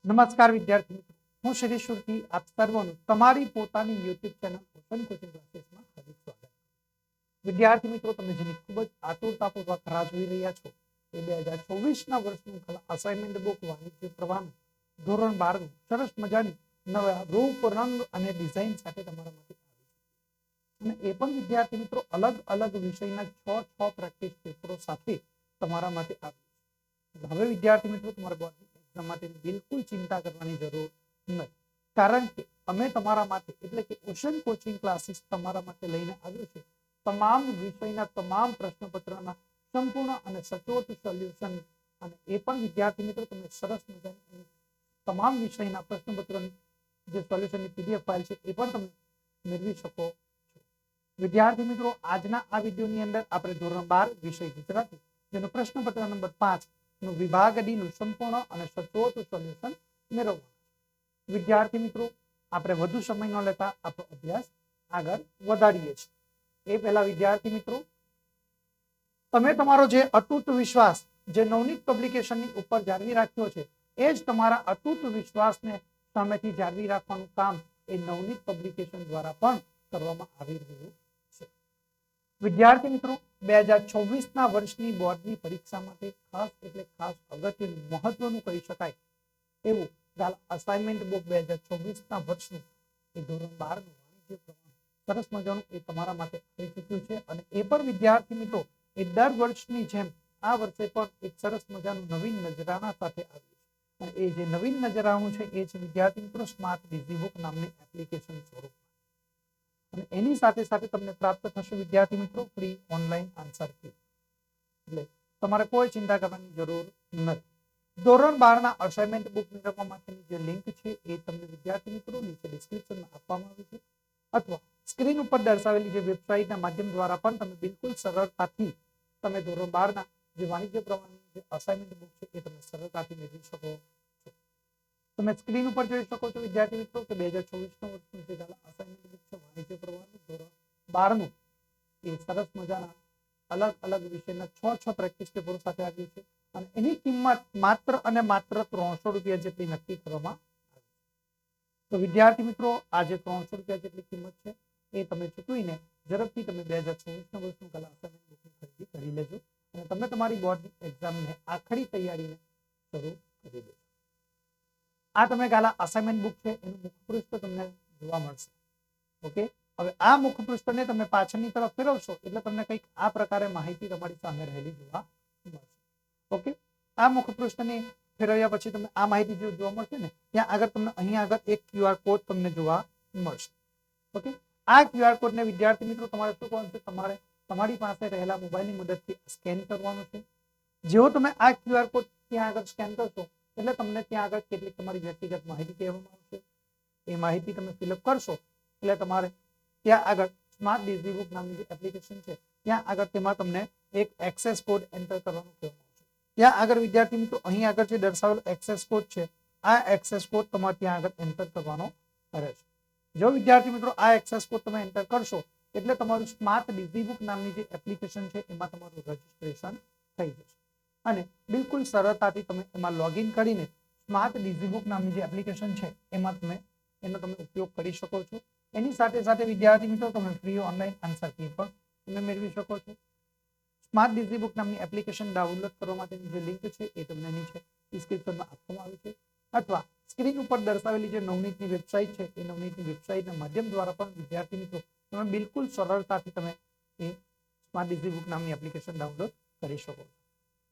નમસ્કાર વિદ્યાર્થી મિત્રો, હું શ્રી સુરતી આપ સર્વનું તમારી પોતાની યુટ્યુબ ચેનલ ઓપન કોચિંગ ક્લાસીસમાં હાર્દિક સ્વાગત. વિદ્યાર્થી મિત્રો, તમે જેની ખૂબ જ આતુરતાપૂર્વક રાહ જોઈ રહ્યા છો એ 2024ના વર્ષનું અસાઇનમેન્ટ બુક વાણિજ્ય પ્રવાહનું ધોરણ 12નું સરસ મજાની નવા રૂપ રંગ અને ડિઝાઇન સાથે તમારા માટે અને એ પણ વિદ્યાર્થી મિત્રો અલગ અલગ વિષયના 6 પ્રેક્ટિસ પેપરો સાથે તમારા માટે આવ્યું. હવે વિદ્યાર્થી મિત્રો, તમારા બોર્ડની એક્ઝામ માટે બિલકુલ ચિંતા કરવાની જરૂર નથી, કારણ કે અમે તમારા માટે એટલે કે ઓશન કોચિંગ ક્લાસીસ તમારા માટે લઈને આવ્યો છે તમામ વિષયના તમામ પ્રશ્નપત્રના સંપૂર્ણ અને સચોટ સોલ્યુશન. અને એ પણ વિદ્યાર્થી મિત્રો, તમે સરસ મજાની તમામ વિષયના પ્રશ્નપત્રોની જે સોલ્યુશનની પીડીએફ ફાઇલ છે એ પણ તમે મેળવી શકો છો. વિદ્યાર્થી મિત્રો, આજના આ વિડીયોની અંદર આપણે ધોરણ 12 વિષય ગુજરાતી જેનો પ્રશ્નપત્ર નંબર 5 નું વિભાગ ડી નું સંપૂર્ણ અને સચોટ સોલ્યુશન મેળવવાનું. વિદ્યાર્થી મિત્રો, આપણે વધુ સમય ન લેતા આપણો અભ્યાસ આગળ વધારીએ છીએ. એ પહેલા વિદ્યાર્થી મિત્રો, તમે તમારો જે અતૂટ વિશ્વાસ જે નવનીત પબ્લિકેશનની ઉપર જાળવી રાખ્યો છે એ જ તમારા અતૂટ વિશ્વાસને સામેથી જાળવી રાખવાનું કામ એ નવનીત પબ્લિકેશન દ્વારા પણ કરવામાં આવી રહ્યું છે. વિદ્યાર્થી મિત્રો, 2024ના વર્ષની બોર્ડની પરીક્ષા માટે ખાસ એટલે ખાસ અગત્યનું મહત્વનું કહી શકાય એવું અસાઇનમેન્ટ બુક 2024ના વર્ષનું એ ધોરણ 12નું વાણિજ્ય પ્રવાહ સરસ મજાનું એ તમારા માટે આવી ચૂક્યું છે. અને એ પણ વિદ્યાર્થી મિત્રો, એ દર વર્ષની જેમ આ વર્ષે પણ એક સરસ મજાનું નવીન નજરાના સાથે આવ્યું છે. અને એ જે નવીન નજરાનું છે એ છે વિદ્યાર્થી મિત્રો સ્માર્ટ ડીઝી બુક નામની એપ્લિકેશન સ્વરૂપ. અને એની સાથે સાથે તમને પ્રાપ્ત થશે વિદ્યાર્થી મિત્રો ફ્રી ઓનલાઈન આન્સર કી. એટલે તમારે કોઈ ચિંતા કરવાની જરૂર નથી. ધોરણ 12ના અસાઇનમેન્ટ બુક મેળવવા માટેની જે લિંક છે એ તમને વિદ્યાર્થી મિત્રો નીચે ડિસ્ક્રિપ્શનમાં આપવામાં આવી છે, અથવા સ્ક્રીન ઉપર દર્શાવેલી જે વેબસાઇટના માધ્યમ દ્વારા પણ તમે બિલકુલ સરળતાથી તમે ધોરણ 12ના જે વાણિજ્ય પ્રવાહની જે અસાઇનમેન્ટ બુક છે એ તમે સરળતાથી મેળવી શકો છો. તમે સ્ક્રીન ઉપર જોઈ શકો છો વિદ્યાર્થી મિત્રો કે 2024ના વર્ષનું જે અસાઇનમેન્ટ બુક છે વાણિજ્ય પ્રવાહનું ધોરણ 12નું એ સરસ મજાના અલગ અલગ વિષયના 6 પ્રેક્ટિસ પેપરો સાથે આવ્યું છે. અને એની કિંમત માત્ર અને માત્ર 300 રૂપિયા જેટલી નક્કી કરવામાં આવી. તો વિદ્યાર્થી મિત્રો, આ જે 300 રૂપિયા જેટલી કિંમત છે એ તમે ચૂકવીને ઝડપથી તમે 2024ના વર્ષનું અસાઇનમેન્ટ બુકની ખરીદી કરી લેજો અને તમે તમારી બોર્ડની એક્ઝામને આખરી તૈયારીને શરૂ કરી દેજો. આ તમે અસાઇનમેન્ટ બુક છે એનું મુખપૃષ્ઠ તમને જોવા મળશે. ઓકે, હવે આ મુખપૃષ્ઠને તમે પાછળની તરફ ફેરવશો એટલે તમને કંઈક આ પ્રકારે માહિતી તમારી સામે રહેલી જોવા મળશે. ઓકે, આ મુખપૃષ્ઠને ફેરવ્યા પછી તમને આ માહિતી જો જોવા મળશે ને ત્યાં આગળ તમને અહીં આગળ એક QR કોડ તમને જોવા મળશે. ઓકે, આ QR કોડને વિદ્યાર્થી મિત્રો તમારે શું કરવાનું છે, તમારે તમારી પાસે રહેલા મોબાઈલની મદદથી સ્કેન કરવાનું છે. જેવો તમે આ QR કોડ ત્યાં આગળ સ્કેન કરશો એટલે તમને ત્યાં આગળ કેટલીક તમારી વ્યક્તિગત માહિતી કહેવામાં આવશે. એ માહિતી તમે ફિલઅપ કરશો એટલે તમારે ત્યાં આગળ સ્માર્ટ ડીઝી બુક નામની જે એપ્લિકેશન છે ત્યાં આગળ તેમાં તમને એક એક્સેસ કોડ એન્ટર કરવાનું કહેવામાં આવશે. ત્યાં આગળ વિદ્યાર્થી મિત્રો અહીં આગળ જે દર્શાવેલો એક્સેસ કોડ છે આ એક્સેસ કોડ તમારે ત્યાં આગળ એન્ટર કરવાનો રહેશે. જો વિદ્યાર્થી મિત્રો આ એક્સેસ કોડ તમે એન્ટર કરશો એટલે તમારું સ્માર્ટ ડીઝી બુક નામની જે એપ્લિકેશન છે એમાં તમારું રજીસ્ટ્રેશન થઈ જશે અને બિલકુલ સરળતાથી તમે એમાં લોગિન કરીને સ્માર્ટ ડીઝી બુક નામની જે એપ્લિકેશન છે એમાં તમે એનો તમે ઉપયોગ કરી શકો છો. એની સાથે સાથે વિદ્યાર્થી મિત્રો તમે ફ્રી ઓનલાઈન આન્સર કી પણ તમે મેળવી શકો છો. સ્માર્ટ ડીઝી બુક નામની એપ્લિકેશન ડાઉનલોડ કરવા માટેની જે લિંક છે એ તમને નીચે ડિસ્ક્રિપ્શનમાં આપવામાં આવી છે, અથવા સ્ક્રીન ઉપર દર્શાવેલી જે નવનીતની વેબસાઇટ છે એ નવનીતની વેબસાઇટના માધ્યમ દ્વારા પણ વિદ્યાર્થી મિત્રો તમે બિલકુલ સરળતાથી તમે એ સ્માર્ટ ડીઝી બુક નામની એપ્લિકેશન ડાઉનલોડ કરી શકો છો.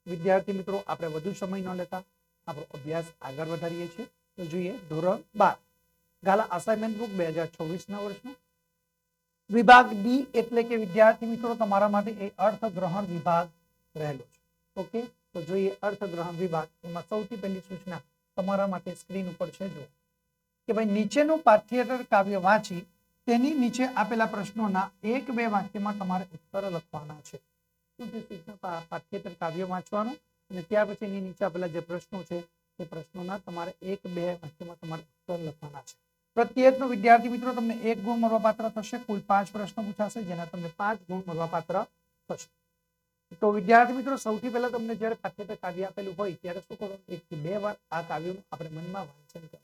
વિદ્યાર્થી મિત્રો, આપણે વધુ સમય ન લેતા આપણો અભ્યાસ આગળ વધારીએ છીએ. તો જોઈએ ધોરણ 12 અસાઇનમેન્ટ બુક 2024ના વર્ષનું વિભાગ ડી એટલે કે વિદ્યાર્થી મિત્રો તમારા માટે એ અર્થગ્રહણ વિભાગ રહેલો છે. ઓકે, તો જોઈએ અર્થગ્રહણ વિભાગ. એમાં સૌથી પહેલી સૂચના તમારા માટે સ્ક્રીન ઉપર છે જો કે ભાઈ નીચેનું પાઠ્યેતર કાવ્ય વાંચી તેની નીચે આપેલા પ્રશ્નોના 1-2 વાક્યમાં તમારે ઉત્તર લખવાના છે. પાઠ્યેતર કાવ્ય વાંચવાનું અને ત્યાર પછી એની નીચે આપેલા જે પ્રશ્નો છે એ પ્રશ્નોના તમારે 1-2 વાક્યમાં તમારે ઉત્તર લખવાના છે. પ્રત્યેકનો વિદ્યાર્થી મિત્રો તમને 1 ગુણ મળવાપાત્ર થશે. કુલ 5 પ્રશ્નો પૂછાશે જેના તમને 5 ગુણ મળવાપાત્ર થશે. તો વિદ્યાર્થી મિત્રો સૌથી પહેલા તમને જ્યારે પાઠ્યપુસ્તક કાવ્ય આપેલું હોય ત્યારે શું કરો, 1 થી 2 વાર આ કાવ્યનું આપણે મનમાં વાંચન કરવાનું છે।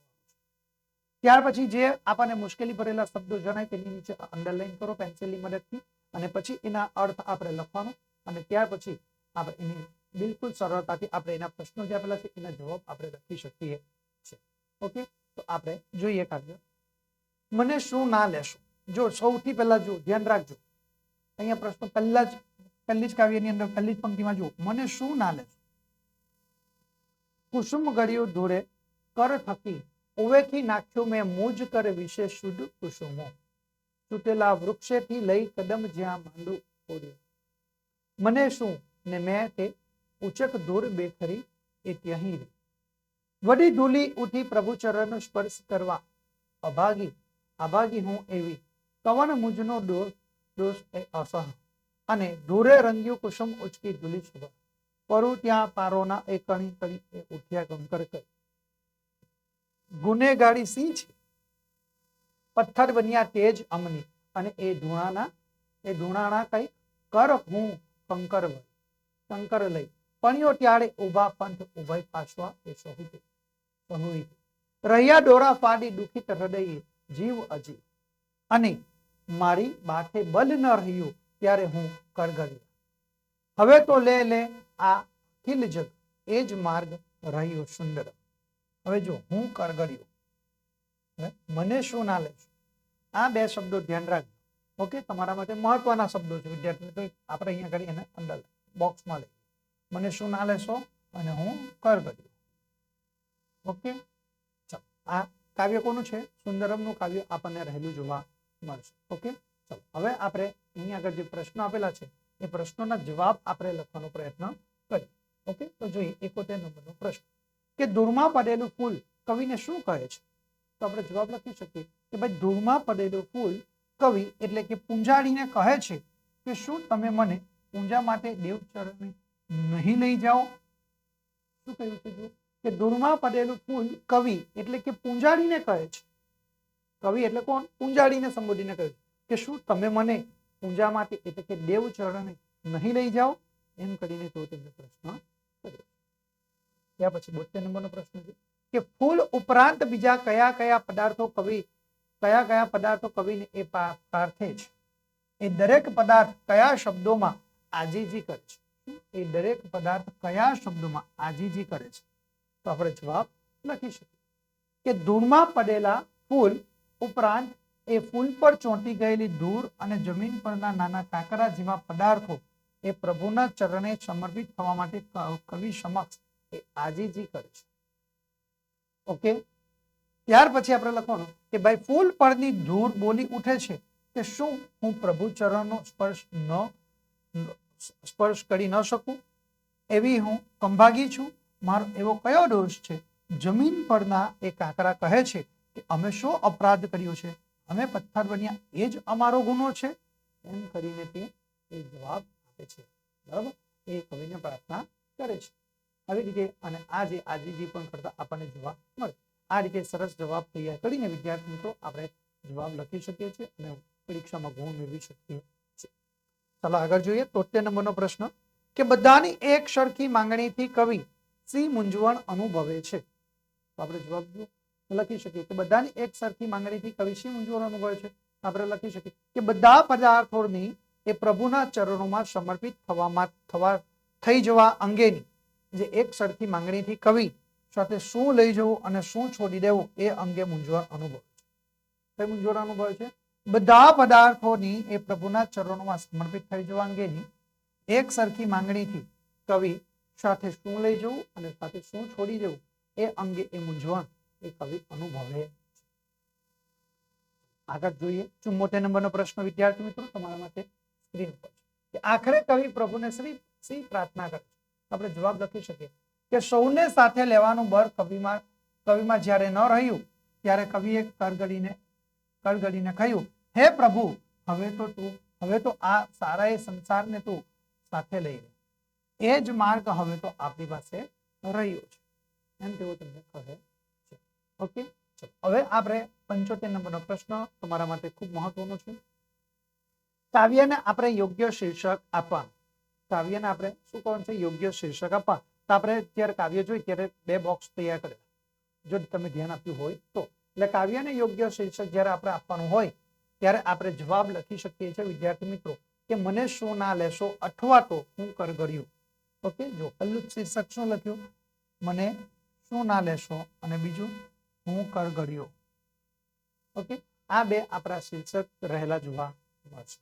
ત્યાર પછી જે આપણને મુશ્કેલી ભરેલા શબ્દો જણાય તેની નીચે અંડરલાઈન કરો પેન્સિલની મદદથી, અને પછી એના અર્થ આપણે લખવાનો, અને ત્યાર પછી આપણે એની બિલકુલ સરળતાથી આપણે એના પ્રશ્નો જે આપેલા છે એના જવાબ આપણે લખી શકીએ છીએ। ઓકે, તો આપણે જોઈએ કાવ્ય। મને શું ના લેશો। જો સૌથી પહેલા જો ધ્યાન રાખજો, અહીંયા પ્રશ્નો પહેલી જ કાવ્યની અંદર પહેલી જ પંક્તિમાં જુઓ, મને શું ના લેશો। કુસુમ ગળ્યું ધૂળે કર થકી ઓવેથી નાખ્યું મેં મુજ કર વિશે શુદ્ધ કુસુમો, તૂટેલા વૃક્ષેથી લઈ કદમ જ્યાં માંડું ઓર્યું। મને શું ને મેં તે ઉચક ધૂળ બેખરી એ ત્યહીં રે, વડી ધૂલી ઉઠી પ્રભુ ચરણ સ્પર્શ કરવા, અભાગી હું એવી કવન મુજનો દોષ એ અસહ, અને ધૂળે રંગ્યું કુસુમ ઉચકી ધૂલી શુભા, પરું ત્યાં પારોના એ કણી કણી એ ઉઠ્યા કંકર કઈ, ગુનેગારી સી છે પથ્થર બન્યા તેજ અમની, અને એ ધૂણાના કઈ કર હું કંકર લઈ, પણ્યો ત્યારે ઉભા પંથ ઉભય પાછવા એ સહુઈ, રહ્યા ડોરા ફાડી દુખિત હૃદયે જીવ અજીવ, અને મારી બાથે બલ ન રહ્યું ત્યારે હું કરગળ્યો, હવે તો લે આ ખિલ જગ એ જ માર્ગ રહ્યો સુંદર। હવે જો હું કરગળ્યો, મને શું ના લેશો, આ બે શબ્દો ધ્યાન રાખજો। ઓકે, તમારા માટે મહત્વના શબ્દો છે વિદ્યાર્થી મિત્રો, આપણે અહીંયા કરી એને અંડર બોક્સમાં લઈએ, મને શું ના લેશો અને હું કરગળ્યો। ઓકે, ચાલો, આ કાવ્ય કોનું છે, સુંદરમનું કાવ્ય આપણને રહેલું જોવા મળશે। ઓકે, ચલો હવે આપણે અહીંયા આગળ જે પ્રશ્નો આપેલા છે એ પ્રશ્નોના જવાબ આપણે લખવાનો પ્રયત્ન કરીએ। ઓકે, તો જોઈએ 71 નંબરનો પ્રશ્ન કે ધૂળમાં પડેલું ફૂલ કવિને શું કહે છે। તો આપણે જવાબ લખી શકીએ કે ભાઈ ધૂળમાં પડેલું ફૂલ કવિ એટલે કે પૂંજાડીને કહે છે કે શું તમે મને પૂંજા માટે દેવચરણે નહીં લઈ જાઓ। શું કહ્યું છે જો કે ધૂળમાં પડેલું ફૂલ કવિ એટલે કે પૂંજાડીને કહે છે, કવિ એટલે કોણ, પૂંજાડીને સંબોધીને કહે છે કે શું તમે મને પૂંજા માટે એટલે કે દેવચરણે નહીં લઈ જાઓ, એમ કરીને તો તેમને પ્રશ્ન કર્યો। ત્યાર પછી 72 નંબરનો પ્રશ્ન છે કે ફૂલ ઉપરાંત બીજા કયા કયા પદાર્થો કવિને એ પાર્થે છે, એ દરેક પદાર્થ કયા શબ્દોમાં આજીજી કરે છે, એ દરેક પદાર્થ કયા શબ્દોમાં આજીજી કરે છે। તો આપણે જવાબ લખી શકીએ કે ધૂળમાં પડેલા ફૂલ ઉપરાંત એ ફૂલ પર ચોંટી ગયેલી ધૂળ અને જમીન પરના નાના કાંકરા જેવા પદાર્થો એ પ્રભુના ચરણે સમર્પિત થવા માટે કવિ સમક્ષ એ આજીજી કરે છે। ઓકે, ત્યાર પછી આપણે લખવાનું કે ભાઈ ફૂલ પરની ધૂળ બોલી ઉઠે છે કે શું હું પ્રભુ ચરણનો સ્પર્શ કરી ન શકું, એવી હું કંભાગી છું, મારો એવો કયો દોષ છે। જમીન પરના એ કાંકરા કહે છે કે અમે શું અપરાધ કર્યો છે, અમે પથ્થર બન્યા એ જ અમારો ગુનો છે, એમ કરીને તે જવાબ આપે છે। બરાબર, એ કવિને પ્રાર્થના કરે છે। આવી રીતે અને આ જે આજીજી પણ કરતા આપણને જોવા મળે। આ રીતે સરસ જવાબ તૈયાર કરીને વિદ્યાર્થી મિત્રો આપણે જવાબ લખી શકીએ છીએ અને પરીક્ષામાં ગુણ મેળવી શકીએ છીએ। ચાલો આગળ જોઈએ 73 નંબરનો પ્રશ્ન કે બધાની એક સરખી માંગણીથી કવિ સી મૂંઝવણ અનુભવે છે। તો આપણે જવાબ લખી શકીએ કે બધાની એક સરખી માંગણીથી કવિ સી મૂંઝવણ અનુભવે છે। આપણે લખી શકીએ કે બધા પદાર્થોની એ પ્રભુના ચરણોમાં સમર્પિત થઈ જવા અંગેની જે એક સરખી માંગણીથી કવિ સાથે શું લઈ જવું અને શું છોડી દેવું એ અંગે મૂંઝવણ અનુભવે છે। કઈ મૂંઝવણ અનુભવે છે, બધા પદાર્થોની એ પ્રભુના ચરણોમાં સમર્પિત થઈ જવા અંગેની એક સરખી માંગણીથી કવિ સાથે શું લઈ જવું અને સાથે શું છોડી દેવું એ અંગે એ મૂંઝવણ એ કવિ અનુભવે છે। આગળ જોઈએ 74 નંબરનો પ્રશ્ન વિદ્યાર્થી મિત્રો તમારા માટે સ્ક્રીન પર છે કે આખરે કવિ પ્રભુને સી પ્રાર્થના કરે છે। આપણે જવાબ લખી શકીએ કે સૌને સાથે લેવાનું બળ કવિમાં જ્યારે ન રહ્યું ત્યારે કવિએ કરગડીને કહ્યું, હે પ્રભુ હવે તો આ સારા એ સંસારને તું સાથે લઈ લે, એ જ માર્ગ હવે તો આપણી પાસે રહ્યો છે, એમ તેઓ તમને કહે છે। ઓકે, ચલો હવે આપણે 75 નંબરનો પ્રશ્ન તમારા માટે ખૂબ મહત્વનો છે। કાવ્યને આપણે યોગ્ય શીર્ષક આપવાનું। કાવ્યને આપણે શું કરવાનું છે? યોગ્ય શીર્ષક આપવા. તો આપણે જ્યારે કાવ્ય જોઈ ત્યારે 2 બોક્સ તૈયાર કરેલા, જો તમે ધ્યાન આપ્યું હોય તો. એટલે કાવ્યને યોગ્ય શીર્ષક જ્યારે આપણે આપવાનું હોય ત્યારે આપણે જવાબ લખી શકીએ છીએ વિદ્યાર્થી મિત્રો કે મને શું ના લેશો અથવા તો હું કરગડ્યું. ઓકે, જો પહેલું શીર્ષક શું લખ્યું? મને શું ના લેશો, અને બીજું હું કરગડ્યો. ઓકે, આ 2 આપણા શીર્ષક રહેલા જોવા મળશે.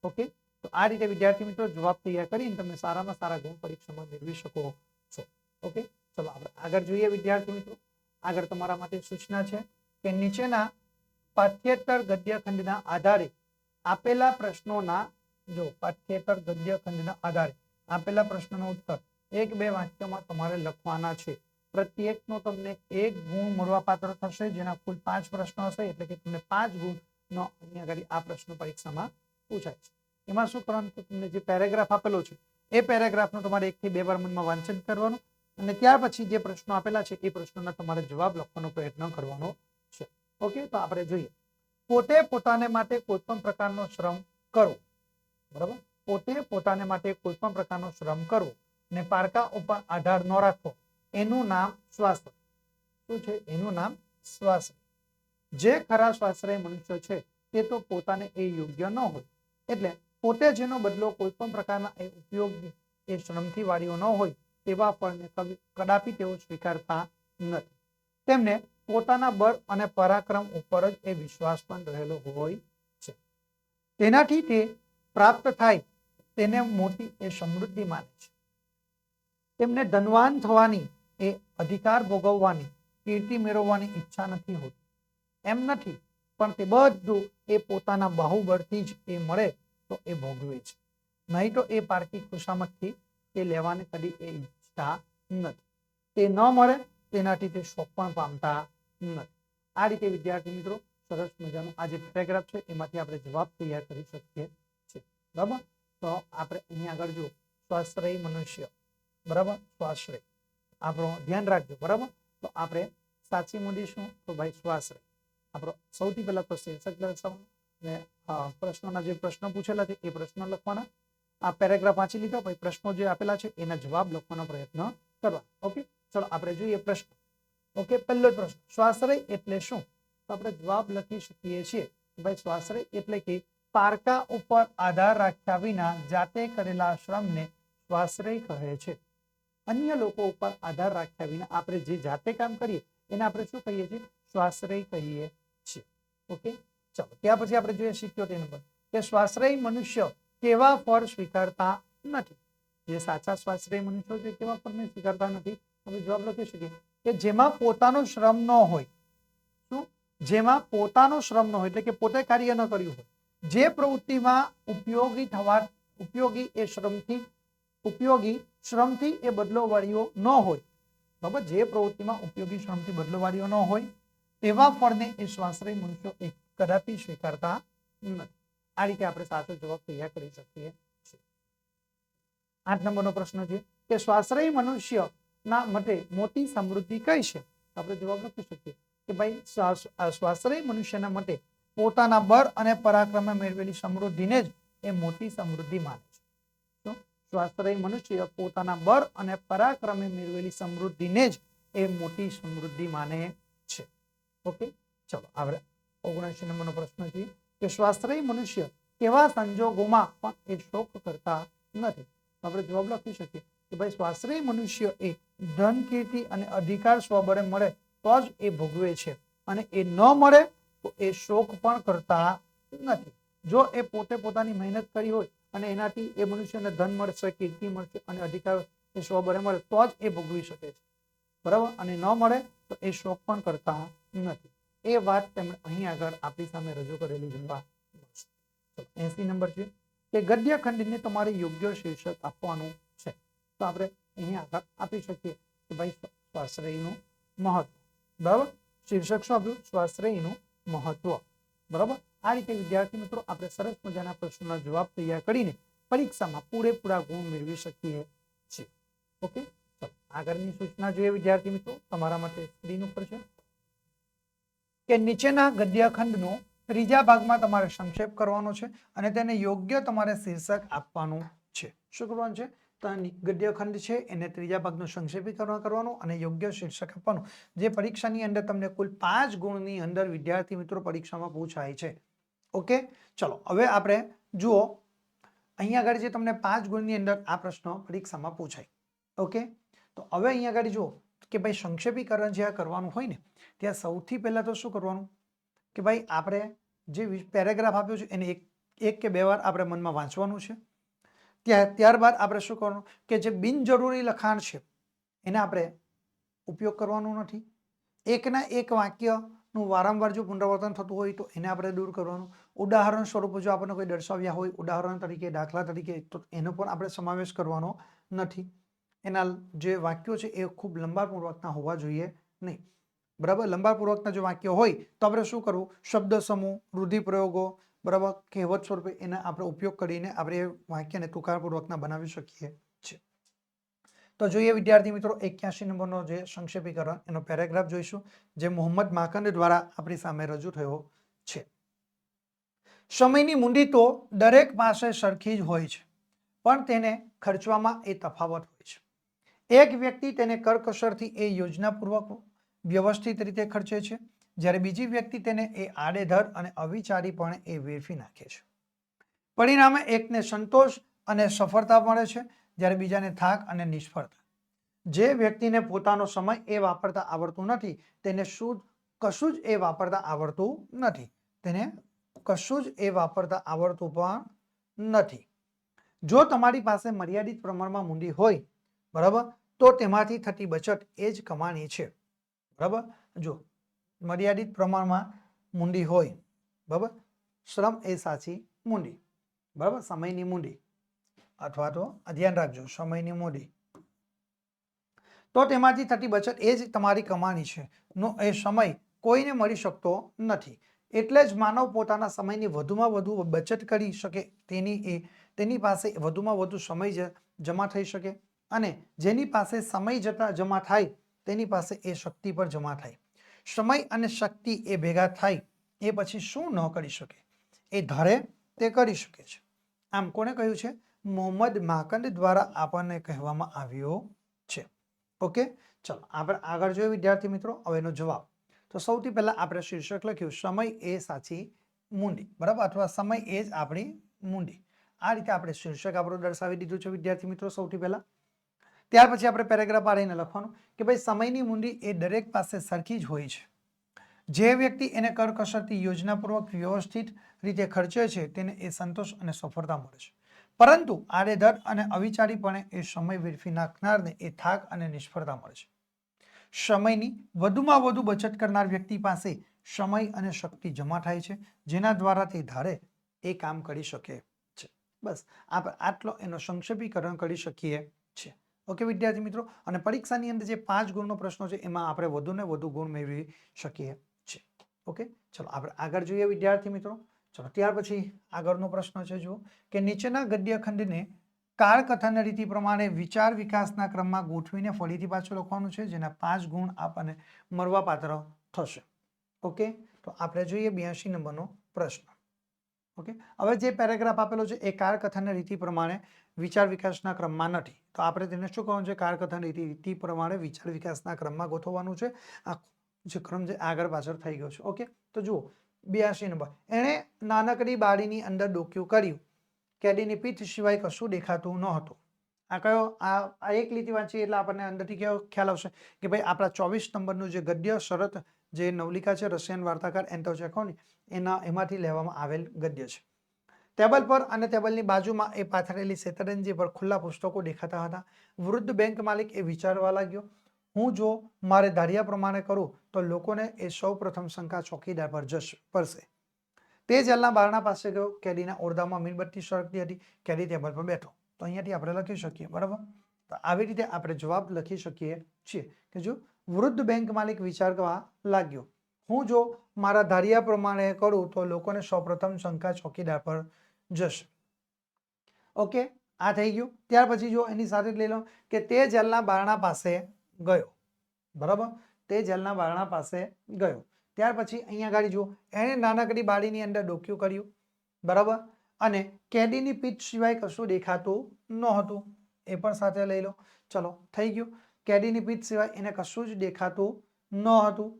ઓકે, તો આ રીતે વિદ્યાર્થી મિત્રો જવાબ તૈયાર કરીને તમે સારામાં સારા ગુણ પરીક્ષામાં મેળવી શકો છો. ઓકે, ચલો આપણે આગળ જોઈએ વિદ્યાર્થી મિત્રો. આગળ તમારા માટે સૂચના છે કે નીચેના પાઠ્યેતર ગદ્યખંડના આધારે આપેલા પ્રશ્નોના પાઠ્યેતર ગદ્યખંડના આધારે આપેલા પ્રશ્નોનો ઉત્તર 1-2 વાક્યમાં તમારે લખવાના છે. પ્રત્યેકનો તમને 1 ગુણ મળવાપાત્ર થશે, જેના કુલ 5 પ્રશ્નો હશે, એટલે કે તમને 5 ગુણનો અહીંયા આગળ આ પ્રશ્ન પરીક્ષામાં પૂછાય છે. એમાં શું કરવાનું? તમને જે પેરેગ્રાફ આપેલો છે એ પેરેગ્રાફનું તમારે 1 થી 2 વાર મનમાં વાંચન કરવાનું, અને ત્યાર પછી જે પ્રશ્નો આપેલા છે એ પ્રશ્નોના તમારે જવાબ લખવાનો પ્રયત્ન કરવાનો છે. ઓકે, તો આપણે જોઈએ. પોતે પોતાને માટે કોઈ પણ પ્રકારનો શ્રમ કરવો. બરાબર, પોતે પોતાને માટે કોઈ પણ પ્રકારનો શ્રમ કરવો અને પારકા ઉપર આધાર ન રાખવો, એનું નામ સ્વાશ્રય. શું છે? એનું નામ સ્વાશ્રય. જે ખરા સ્વાશ્રય મનુષ્ય છે તે તો પોતાને એ યોગ્ય ન હોય, એટલે પોતે જેનો બદલો કોઈ પણ પ્રકારના એ ઉપયોગી એ શ્રમથી વાળ્યો ન હોય તેવા ફળને કદાપી તેઓ સ્વીકારતા નથી. તેમને પોતાના બળ અને પરાક્રમ ઉપર જ એ વિશ્વાસ પણ રહેલો હોય છે. તેનાથી તે પ્રાપ્ત થાય તેને મોટી એ સમૃદ્ધિ માને છે. તેમને ધનવાન થવાની, એ અધિકાર ભોગવવાની, કીર્તિ મેળવવાની ઈચ્છા નથી હોતી. એમ નથી, પણ તે બધું એ પોતાના બાહુબળથી જ એ મળે તો એ ભોગવે છે, નહીં તો એ પારકી ખુશામતથી તે લેવાને કદી એ ઈચ્છતા નથી. તે ન મળે તેનાથી તે શોક પણ પામતા નથી. આ રીતે વિદ્યાર્થી મિત્રો સરસ મજાનું આ જે પેરેગ્રાફ છે એમાંથી આપણે જવાબ તૈયાર કરી શકીએ છીએ. બરાબર, તો આપણે અહીંયા આગળ જો સ્વાશ્રય મનુષ્ય, બરાબર, સ્વાશ્રય આપણો ધ્યાન રાખજો. બરાબર, તો આપણે સાચી મૂડી શું? તો ભાઈ સ્વાશ્રય. આપણો સૌથી પહેલા તો શીર્ષક દર્શાવવાનું, અને પ્રશ્નોના જે પ્રશ્નો પૂછેલા છે એ પ્રશ્નો લખવાના. આ પેરેગ્રાફ વાંચી લીધો, પછી પ્રશ્નો જે આપેલા છે એના જવાબ લખવાનો પ્રયત્ન કરવા. ઓકે, ચલો આપણે જોઈએ પ્રશ્ન. ઓકે, પહેલો જ પ્રશ્ન, સ્વાશ્રય એટલે શું? તો આપણે જવાબ લખી શકીએ છીએ ભાઈ સ્વાશ્રય એટલે કે પારકા ઉપર આધાર રાખ્યા વિના જાતે કરેલા શ્રમને સ્વાશ્રય કહે છે. અન્ય લોકો ઉપર આધાર રાખ્યા વિના આપણે જે જાતે કામ કરીએ એને આપણે શું કહીએ છીએ? સ્વાશ્રય કહીએ છીએ. ઓકે, ચલો ત્યાં પછી આપણે જોઈએ 77 નંબર કે સ્વાશ્રય મનુષ્ય કેવા ફળ સ્વીકારતા નથી. જે સાચા સ્વાશ્રય મનુષ્યો છે કેવા ફળને સ્વીકારતા નથી? આપણે જવાબ લખી શકીએ કે જેમાં પોતાનો શ્રમ ન હોય. શું? જેમાં પોતાનો શ્રમ ન હોય, એટલે કે પોતે કાર્ય ન કર્યું હોય, જે પ્રવૃત્તિમાં ઉપયોગી શ્રમથી એ બદલો વાળ્યો ન હોય. બરાબર, જે પ્રવૃત્તિમાં ઉપયોગી શ્રમથી બદલો વાળ્યો ન હોય તેવા ફળને એ સ્વાશ્રય મનુષ્યો કદાપી સ્વીકારતા નથી. આ રીતે આપણે સાચો જવાબ તૈયાર કરી શકીએ છીએ. 8 નંબરનો પ્રશ્ન છે કે સ્વાશ્રય મનુષ્ય ના મતે મોટી સમૃદ્ધિ કઈ છે? આપણે જવાબ લખી શકીએ કે ભાઈ સ્વાશ્રય મનુષ્યના મતે પોતાના બળ અને પરાક્રમે મેળવેલી સમૃદ્ધિને જ એ મોટી સમૃદ્ધિ માને છે. તો સ્વાશ્રય મનુષ્ય પોતાના બળ અને પરાક્રમે મેળવેલી સમૃદ્ધિને જ એ મોટી સમૃદ્ધિ માને છે. ઓકે, ચલો આપણે 79 નંબરનો પ્રશ્ન છે કે સ્વાશ્રય મનુષ્ય કેવા સંજોગોમાં પણ એ શોક કરતા નથી? આપણે જવાબ લખી શકીએ કે ભાઈ સ્વાશ્રય મનુષ્ય એ ધન, કીર્તિ અને અધિકાર સ્વબળે મળે તો જ એ ભોગવે છે, અને એ ન મળે તો એ શોક પણ કરતા નથી. જો એ પોતે પોતાની મહેનત કરી હોય અને એનાથી એ મનુષ્યને ધન મળશે, કીર્તિ મળશે અને અધિકાર એ સ્વબળે મળે તો જ એ ભોગવી શકે છે. બરાબર, અને ન મળે તો એ શોક પણ કરતા નથી. એ વાત તેમણે અહીં આગળ આપણી સામે રજૂ કરેલી જોવા મળશે. 80 નંબર છે કે ગદ્ય ખંડને તમારે યોગ્ય શીર્ષક આપવાનું છે. તો આપણે અહીં આગળ આપી શકીએ કે ભાઈ સ્વાશ્રયનું મહત્વ. બરાબર, શીર્ષક શું આપ્યું? સ્વાશ્રયનું મહત્વ. બરાબર, આ રીતે વિદ્યાર્થી મિત્રો આપણે સરસ મજાના પ્રશ્નોના જવાબ તૈયાર કરીને પરીક્ષામાં પૂરેપૂરા ગુણ મેળવી શકીએ છીએ. ઓકે, ચલો આગળની સૂચના જોઈએ વિદ્યાર્થી મિત્રો, તમારા માટે સ્ક્રીન ઉપર છે કે નીચેના ગદ્યખંડનો ત્રીજા ભાગમાં તમારે સંક્ષેપ કરવાનો છે અને તેને યોગ્ય તમારે શીર્ષક આપવાનું છે. શું કરવાનું છે? ગદ્યખંડ છે એને ત્રીજા ભાગનું સંક્ષેપીકરણ કરવાનું અને યોગ્ય શીર્ષક આપવાનું, જે પરીક્ષાની અંદર તમને કુલ 5 ગુણની અંદર વિદ્યાર્થી મિત્રો પરીક્ષામાં પૂછાય છે. ઓકે, ચલો હવે આપણે જુઓ અહીંયા આગળ જે તમને 5 ગુણની અંદર આ પ્રશ્નો પરીક્ષામાં પૂછાય. ઓકે, તો હવે અહીંયા આગળ જુઓ કે ભાઈ સંક્ષેપીકરણ જ્યાં કરવાનું હોય ને ત્યાં સૌથી પહેલા તો શું કરવાનું કે ભાઈ આપણે જે પેરેગ્રાફ આપ્યો છે એને એક કે બે વાર આપણે મનમાં વાંચવાનું છે. ત્યારબાદ આપણે શું કરવાનું કે જે બિનજરૂરી લખાણ છે એને આપણે ઉપયોગ કરવાનું નથી. એકના એક વાક્યનું વારંવાર જો પુનરાવર્તન થતું હોય તો એને આપણે દૂર કરવાનું. ઉદાહરણ સ્વરૂપે જો આપણને કોઈ દર્શાવ્યા હોય ઉદાહરણ તરીકે દાખલા તરીકે તો એનો પણ આપણે સમાવેશ કરવાનો નથી. એના જે વાક્યો છે એ ખૂબ લંબાપૂર્વકના હોવા જોઈએ નહીં. બરાબર, લંબાપૂર્વકના જો વાક્યો હોય તો આપણે શું કરવું, શબ્દ સમૂહ, રૂઢિપ્રયોગો, બરાબર, કહેવત સ્વરૂપે એના આપણે ઉપયોગ કરીને આપણે એ વાક્યને ટૂંકાપૂર્વકના બનાવી શકીએ છીએ. તો જોઈએ વિદ્યાર્થી મિત્રો 81 નંબરનો જે સંક્ષેપીકરણ એનો પેરેગ્રાફ જોઈશું, જે મોહમ્મદ માકંદ દ્વારા આપણી સામે રજૂ થયો છે. સમયની મૂડી તો દરેક પાસે સરખી જ હોય છે, પણ તેને ખર્ચવામાં એ તફાવત હોય છે. એક વ્યક્તિ તેને કરકસરથી એ યોજનાપૂર્વક વ્યવસ્થિત રીતે ખર્ચે છે, જ્યારે બીજી વ્યક્તિ તેને એ આડેધડ અને અવિચારીપણે એ વેડફી નાખે છે. પરિણામે એકને સંતોષ અને સફળતા મળે છે, જ્યારે બીજાને થાક અને નિષ્ફળતા. જે વ્યક્તિને પોતાનો સમય એ વાપરતા આવડતું નથી તેને કશું જ એ વાપરતા આવડતું નથી. તેને કશું જ એ વાપરતા આવડતું પણ નથી. જો તમારી પાસે મર્યાદિત પ્રમાણમાં મૂડી હોય, બરાબર, તો તેમાંથી થતી બચત એ જ કમાણી છે. બરાબર, જો મર્યાદિત પ્રમાણમાં મૂડી હોય, બરાબર, શ્રમ એ સાચી મૂડી, બરાબર, સમયની મૂડી અથવા તો ધ્યાન રાખજો સમયની મૂડી, તો તેમાંથી થતી બચત એ જ તમારી કમાણી છે. નો એ સમય કોઈને મળી શકતો નથી. એટલે જ માનવ પોતાના સમયની વધુમાં વધુ બચત કરી શકે તેની પાસે વધુમાં વધુ સમય જમા થઈ શકે, અને જેની પાસે સમય જમા થાય તેની પાસે એ શક્તિ પર જમા થાય. સમય અને શક્તિ એ ભેગા થાય એ પછી શું ન કરી શકે, એ ધારે તે કરી શકે છે. આમ કોને કહ્યું છે? મોહમ્મદ માકંદ દ્વારા આપણને કહેવામાં આવ્યું છે. ઓકે, ચલો આપણે આગળ જોઈએ વિદ્યાર્થી મિત્રો. હવે એનો જવાબ તો સૌથી પહેલા આપણે શીર્ષક લખ્યું સમય એ સાચી મૂડી, બરાબર, અથવા સમય એ જ આપણી મૂડી. આ રીતે આપણે શીર્ષક આપણું દર્શાવી દીધું છે વિદ્યાર્થી મિત્રો સૌથી પહેલા. ત્યાર પછી આપણે પેરેગ્રાફ પાડીને લખવાનું કે ભાઈ સમયની મૂડી એ દરેક પાસે સરખી જ હોય છે. જે વ્યક્તિ એને કરકસરથી યોજનાપૂર્વક વ્યવસ્થિત રીતે ખર્ચે છે તેને એ સંતોષ અને સફળતા મળે છે, પરંતુ આડેધડ અને અવિચારીપણે એ સમય વેડફી નાખનારને એ થાક અને નિષ્ફળતા મળે છે. સમયની વધુમાં વધુ બચત કરનાર વ્યક્તિ પાસે સમય અને શક્તિ જમા થાય છે, જેના દ્વારા તે ધારે એ કામ કરી શકે છે. બસ આપણે આટલો એનો સંક્ષેપીકરણ કરી શકીએ છીએ. ઓકે વિદ્યાર્થી મિત્રો, અને પરીક્ષાની અંદર જે 5 ગુણનો પ્રશ્ન છે એમાં આપણે વધુ ને વધુ ગુણ મેળવી શકીએ છીએ. ઓકે, ચલો આપણે આગળ જોઈએ વિદ્યાર્થી મિત્રો. ચલો ત્યાર પછી આગળનો પ્રશ્ન છે જુઓ કે નીચેના ગદ્યખંડને કાળકથન રીતિ પ્રમાણે વિચાર વિકાસના ક્રમમાં ગોઠવીને ફરીથી પાછું લખવાનું છે, જેના 5 ગુણ આપણને મળવાપાત્ર થશે. ઓકે, તો આપણે જોઈએ 82 નંબરનો પ્રશ્ન. ઓકે, હવે જે પેરેગ્રાફ આપેલો છે એ કાળકથન રીતિ પ્રમાણે વિચાર વિકાસના ક્રમમાં નથી, તો આપણે તેને શું કરવાનું છે? કાળકથન રીતિ પ્રમાણે વિચાર વિકાસના ક્રમમાં ગોઠવવાનું છે. આ જે ક્રમ છે આગળ પાછળ થઈ ગયો છે. ઓકે, તો જુઓ 82 નંબર. એણે નાનકડી બારીની અંદર ડોક્યું કર્યું, કેદીની પીઠ સિવાય કશું દેખાતું ન હતું. આ કયો? આ એક લીટી વાંચીએ એટલે આપણને અંદરથી કેવો ખ્યાલ આવશે કે ભાઈ આપણા 24 નંબરનું જે ગદ્ય શરત જે નવલિકા છે રશિયન વાર્તાકાર એન્ટો ચેખોવની એમાંથી લેવામાં આવેલ ગદ્ય છે. ટેબલ પર અને ટેબલની બાજુમાં એ પાથરેલી શેતરંજી પર ખુલ્લા પુસ્તકો દેખાતા હતા. વૃદ્ધ બેંક માલિક એ વિચારવા લાગ્યો, હું જો મારે ધાર્યા પ્રમાણે કરું તો લોકોને એ સૌ પ્રથમ શંકા ચોકીદાર પર પડશે. તે જેલના બારણા પાસે ગયો. કેદીના ઓરડામાં મીણબત્તી સળગતી હતી. કેદી ટેબલ પર બેઠો. તો અહીંયાથી આપણે લખી શકીએ, બરાબર. તો આવી રીતે આપણે જવાબ લખી શકીએ છીએ કે જો વૃદ્ધ બેંક માલિક વિચારવા લાગ્યો, હું જો મારા ધાર્યા પ્રમાણે કરું તો લોકોને સૌપ્રથમ શંકા ચોકીદાર પર જશે. ઓકે, આ થઈ ગયું. ત્યાર પછી જો એની સાથે લઈ લો કે તે જેલના બારણા પાસે ગયો, બરાબર, તે જેલના બારણા પાસે ગયો. ત્યાર પછી અહીંયા આગળ જુઓ એણે નાનકડી બારીની અંદર ડોક્યું કર્યું, બરાબર, અને કેડીની પીઠ સિવાય કશું દેખાતું ન હતું, એ પણ સાથે લઈ લો. ચલો થઈ ગયું, કેડીની પીઠ સિવાય એને કશું જ દેખાતું ન હતું,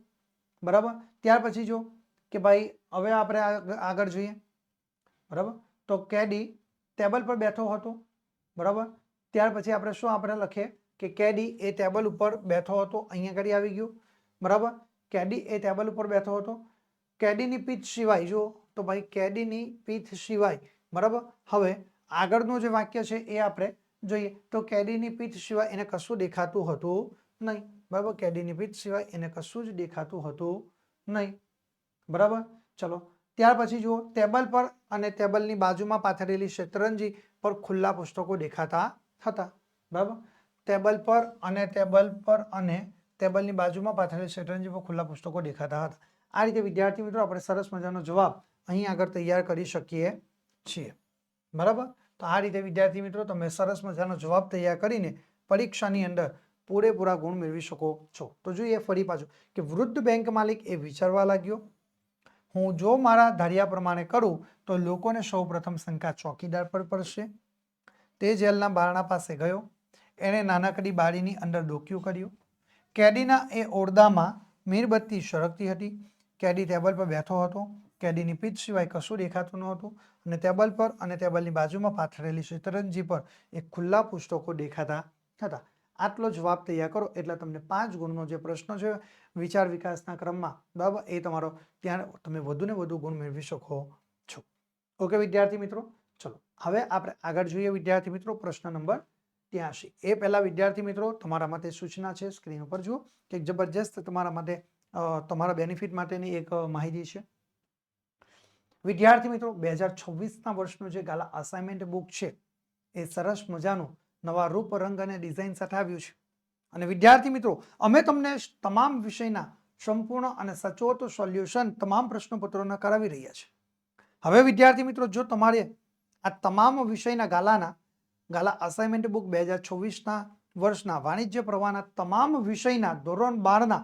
બરાબર. ત્યાર પછી જો કે ભાઈ હવે આપણે આગળ જોઈએ, બરાબર. તો કેડી ટેબલ પર બેઠો હતો, બરાબર. ત્યાર પછી આપણે શું આપણે લખીએ કે કેડી એ ટેબલ ઉપર બેઠો હતો, અહીંયા કરી આવી ગયું, બરાબર. કેડી એ ટેબલ ઉપર બેઠો હતો. કેડીની પીઠ સિવાય જો તો ભાઈ કેડીની પીઠ સિવાય, બરાબર. હવે આગળનું જે વાક્ય છે એ આપણે જોઈએ તો કેડીની પીઠ સિવાય એને કશું દેખાતું હતું નહીં, બરાબર. કેડીની પીઠ સિવાય એને કશું જ દેખાતું હતું નહીં, બરાબર. ચલો ત્યાર પછી જુઓ ટેબલ પર અને ટેબલની બાજુમાં પાથરેલી શતરંજી પર ખુલ્લા પુસ્તકો દેખાતા હતા, બરાબર. ટેબલ પર અને ટેબલની બાજુમાં પાથરેલી શતરંજી પર ખુલ્લા પુસ્તકો દેખાતા હતા. આ રીતે વિદ્યાર્થી મિત્રો આપણે સરસ મજાનો જવાબ અહીં આગળ તૈયાર કરી શકીએ છીએ, બરાબર. તો આ રીતે વિદ્યાર્થી મિત્રો તમે સરસ મજાનો જવાબ તૈયાર કરીને પરીક્ષાની અંદર પૂરેપૂરા ગુણ મેળવી શકો છો. તો જોઈએ ફરી પાછું કે વૃદ્ધ બેંક માલિક એ વિચારવા લાગ્યો, હું જો મારા ધાર્યા પ્રમાણે કરું તો લોકોને સૌ પ્રથમ શંકા ચોકીદાર પર પડશે. તે જેલના બારણા પાસે ગયો, એણે નાનકડી બારીની અંદર ડોકિયું કર્યું. કેદીના એ ઓરડામાં મીણબત્તી સળગતી હતી. કેદી ટેબલ પર બેઠો હતો. કેદીની પીઠ સિવાય કશું દેખાતું ન હતું અને ટેબલ પર અને ટેબલની બાજુમાં પાથરેલી શતરંજી પર એક ખુલ્લા પુસ્તકો દેખાતા હતા. આટલો જવાબ તૈયાર કરો એટલે તમને 5 ગુણનો જે પ્રશ્ન છે વિચાર વિકાસના ક્રમમાં, બરાબર, એ તમારો ત્યાં તમે વધુને વધુ ગુણ મેળવી શકો છો. ઓકે વિદ્યાર્થી મિત્રો, ચલો હવે આપણે આગળ જોઈએ વિદ્યાર્થી મિત્રો પ્રશ્ન નંબર 83. એ પહેલા વિદ્યાર્થી મિત્રો તમારા માટે સૂચના છે, સ્ક્રીન ઉપર જુઓ કે જબરજસ્ત તમારા માટે તમારા બેનિફિટ માટેની એક માહિતી છે. વિદ્યાર્થી મિત્રો 2026ના વર્ષનું જે ગાલા અસાઇનમેન્ટ બુક છે એ સરસ મજાનું નવા રૂપ રંગ અને ડિઝાઇન સાથે આવ્યું છે અને વિદ્યાર્થી મિત્રો અમે તમને તમામ વિષયના સંપૂર્ણ અને સચોટ સોલ્યુશન તમામ પ્રશ્નપત્રોના કરાવી રહ્યા છે. હવે વિદ્યાર્થી મિત્રો જો તમારે આ તમામ વિષયના ગાલા અસાઇનમેન્ટ બુક 2026ના વર્ષના વાણિજ્ય પ્રવાહના તમામ વિષયના ધોરણ 12ના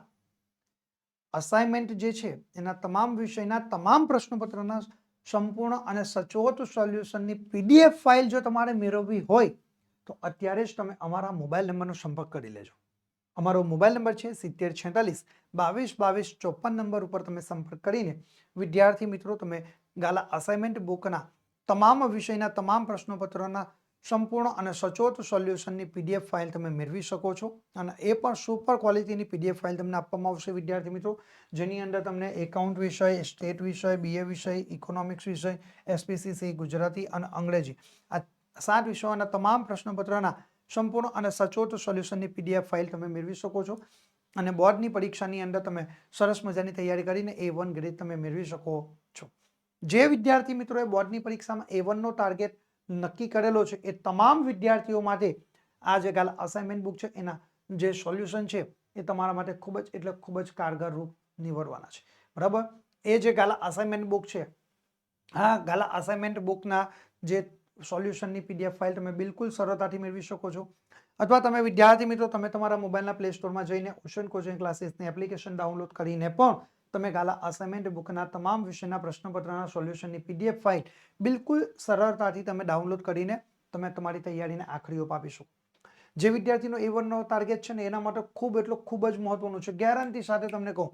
અસાઇનમેન્ટ જે છે એના તમામ વિષયના તમામ પ્રશ્નપત્રના સંપૂર્ણ અને સચોટ સોલ્યુશનની PDF ફાઇલ જો તમારે મેળવવી હોય તો અત્યારે જ તમે અમારા મોબાઈલ નંબરનો સંપર્ક કરી લેજો. અમારો મોબાઈલ નંબર છે 7046 22 22 54 નંબર ઉપર તમે સંપર્ક કરીને વિદ્યાર્થી મિત્રો તમે ગાલા અસાઇનમેન્ટ બુકના તમામ વિષયના તમામ પ્રશ્નપત્રોના સંપૂર્ણ અને સચોટ સોલ્યુશનની PDF ફાઇલ તમે મેળવી શકો છો અને એ પણ સુપર ક્વોલિટીની PDF ફાઇલ તમને આપવામાં આવશે વિદ્યાર્થી મિત્રો, જેની અંદર તમને એકાઉન્ટ વિષય, સ્ટેટ વિષય, BA વિષય, ઇકોનોમિક્સ વિષય, SPCC, ગુજરાતી અને અંગ્રેજી આ 7 વિષયોના તમામ પ્રશ્નપત્રના સંપૂર્ણ અને સચોટ સોલ્યુશનની PDF ફાઇલ તમે મેળવી શકો છો અને બોર્ડની પરીક્ષાની અંદર તમે સરસ મજાની તૈયારી કરીને A1 ગ્રેડ તમે મેળવી શકો છો. જે વિદ્યાર્થી મિત્રોએ બોર્ડની પરીક્ષામાં A1નો ટાર્ગેટ નક્કી કરેલો છે એ તમામ વિદ્યાર્થીઓ માટે આ જે ગાલા અસાઇનમેન્ટ બુક છે એના જે સોલ્યુશન છે એ તમારા માટે ખૂબ જ કારગર રૂપ નીવડવાના છે, બરાબર. એ જે ગાલા અસાઇનમેન્ટ બુક છે આ ગાલા અસાઇનમેન્ટ બુકના જે સોલ્યુશનની PDF ફાઇલ તમે બિલકુલ સરળતાથી મેળવી શકો છો અથવા તમે વિદ્યાર્થી મિત્રો તમે તમારા મોબાઈલના પ્લે સ્ટોરમાં જઈને ઓશન કોચિંગ ક્લાસીસની એપ્લિકેશન ડાઉનલોડ કરીને પણ તમે ગાલા અસાઇનમેન્ટ બુકના તમામ વિષયના પ્રશ્નપત્રના સોલ્યુશનની PDF ફાઇલ બિલકુલ સરળતાથી તમે ડાઉનલોડ કરીને તમે તમારી તૈયારીને આખરી ઓપ આપી શકો. જે વિદ્યાર્થીનો A1નો ટાર્ગેટ છે ને એના માટે ખૂબ જ મહત્વનું છે, ગેરંટી સાથે તમને કહું,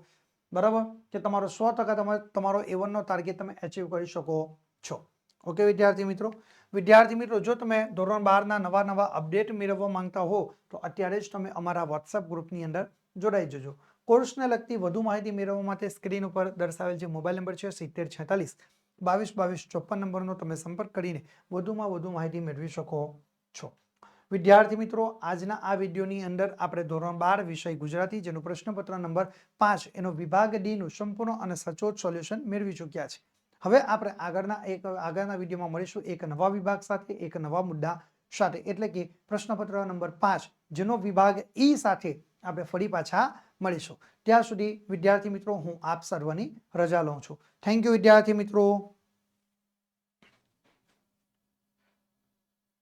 બરાબર, કે તમારો 100% તમારો A1નો ટાર્ગેટ તમે અચીવ કરી શકો છો. ઓકે વિદ્યાર્થી મિત્રો જો તમે ધોરણ 12ના નવા અપડેટ મેળવવા માંગતા હો તો અત્યારે જ તમે અમારા WhatsApp ગ્રુપની અંદર જોડાઈ જજો. કોર્સને લગતી વધુ માહિતી મેળવવા માટે સ્ક્રીન ઉપર દર્શાવેલ જે મોબાઈલ નંબર છે 7046 22 22 54 નંબરનો તમે સંપર્ક કરીને વધુમાં વધુ માહિતી મેળવી શકો છો. વિદ્યાર્થી મિત્રો આજના આ વિડીયોની અંદર આપણે ધોરણ 12 વિષય ગુજરાતી જેનું પ્રશ્નપત્ર નંબર 5 એનો વિભાગ D નું સંપૂર્ણ અને સચોટ સોલ્યુશન મેળવી ચૂક્યા છે. હવે આપણે આગળના વિડીયોમાં મળીશું એક નવા વિભાગ સાથે, એક નવા મુદ્દા સાથે, એટલે કે પ્રશ્નપત્ર નંબર 5 જેનો વિભાગ E સાથે આપણે ફરી પાછા મળીશું. ત્યાં સુધી વિદ્યાર્થી મિત્રો હું આપ સર્વની રજા લઉં છું. થેન્ક યુ વિદ્યાર્થી મિત્રો.